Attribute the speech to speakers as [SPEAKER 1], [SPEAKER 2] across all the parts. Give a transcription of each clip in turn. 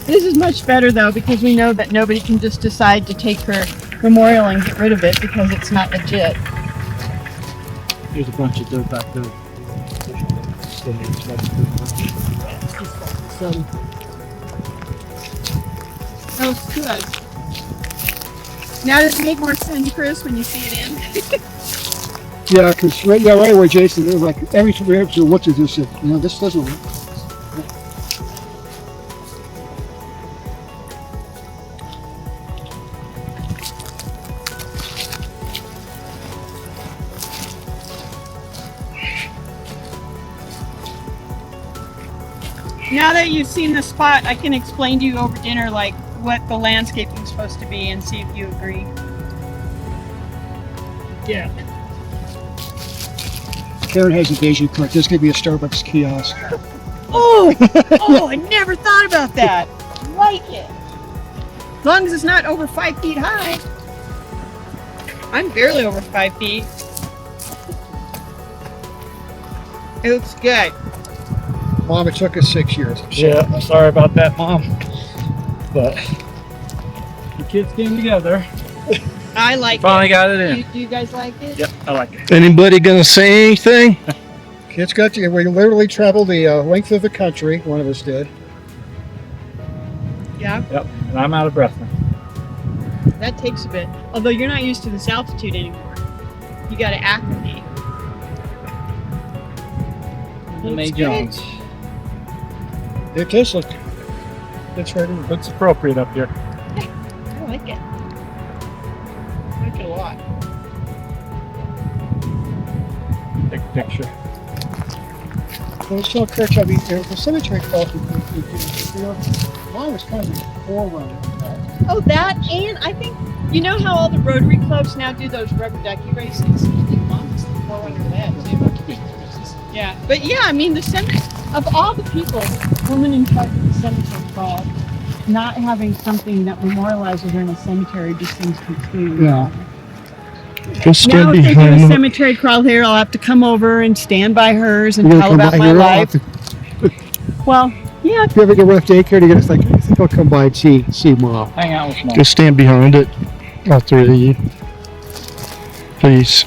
[SPEAKER 1] This is much better though, because we know that nobody can just decide to take her memorial and get rid of it because it's not legit.
[SPEAKER 2] There's a bunch of dirt back there.
[SPEAKER 1] Oh, good. Now does it make more sense, Chris, when you see it in?
[SPEAKER 3] Yeah, because right away, Jason, it was like every time we ever looked at this, this doesn't work.
[SPEAKER 1] Now that you've seen the spot, I can explain to you over dinner like what the landscaping is supposed to be and see if you agree.
[SPEAKER 2] Yeah.
[SPEAKER 3] Carin has a vision, Curt. There's going to be a Starbucks kiosk.
[SPEAKER 1] Oh! Oh, I never thought about that. I like it. As long as it's not over 5 feet high. I'm barely over 5 feet. It looks good.
[SPEAKER 3] Mom, it took us 6 years.
[SPEAKER 2] Yeah, I'm sorry about that, Mom. But the kids came together.
[SPEAKER 1] I like
[SPEAKER 2] Finally
[SPEAKER 1] it.
[SPEAKER 2] got it in.
[SPEAKER 1] Do you guys like it?
[SPEAKER 2] Yep, I like it.
[SPEAKER 4] Anybody gonna say anything?
[SPEAKER 3] Kids got to, we literally traveled the length of the country. One of us did.
[SPEAKER 1] Yeah,
[SPEAKER 2] Yep, and I'm out of breath now.
[SPEAKER 1] that takes a bit. Although you're not used to this altitude anymore. You got to acclimate.
[SPEAKER 2] May Jones.
[SPEAKER 3] It does look. It's right in.
[SPEAKER 2] Looks appropriate up here.
[SPEAKER 1] I like it. I like it a lot.
[SPEAKER 2] Take a picture.
[SPEAKER 3] I was telling Kurt, I mean, the cemetery calls mine was kind of a forerunner.
[SPEAKER 1] Oh, that, and I think, you know how all the Rotary clubs now do those rubber ducky races? I think Mom's the forerunner of that, too. Yeah, but yeah, I mean, the cemetery, of all the people, women in charge of the cemetery club, not having something that memorializes her in a cemetery just seems completely wrong.
[SPEAKER 4] Just
[SPEAKER 1] Now
[SPEAKER 4] stand
[SPEAKER 1] if they do a
[SPEAKER 4] behind them.
[SPEAKER 1] cemetery crawl here, I'll have to come over and stand by hers and tell about my life. Well, yeah.
[SPEAKER 3] If you ever get rough daycare, you get like, I think I'll come by and see Mom.
[SPEAKER 2] Hang out with Mom.
[SPEAKER 4] Just stand behind it. All three of you. Please.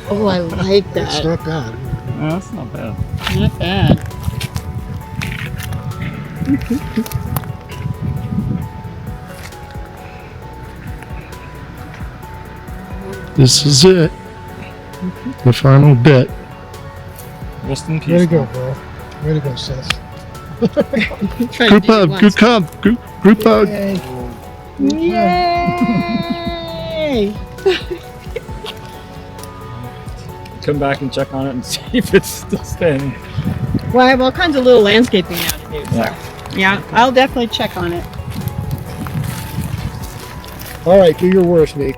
[SPEAKER 1] Oh, I like
[SPEAKER 3] It's
[SPEAKER 1] that.
[SPEAKER 3] not bad.
[SPEAKER 2] No, that's not bad.
[SPEAKER 1] Not bad.
[SPEAKER 4] This is it. The final bit.
[SPEAKER 2] Rest in peace.
[SPEAKER 3] Way to go, bro. Way to go, Seth.
[SPEAKER 4] Group hug. Group hug. Group hug.
[SPEAKER 1] Yay!
[SPEAKER 2] Come back and check on it and see if it's still standing.
[SPEAKER 1] Well, I have all kinds of little landscaping now to do. So.
[SPEAKER 2] Yeah.
[SPEAKER 1] Yeah, I'll definitely check on it.
[SPEAKER 3] All right, do your worst, Nick.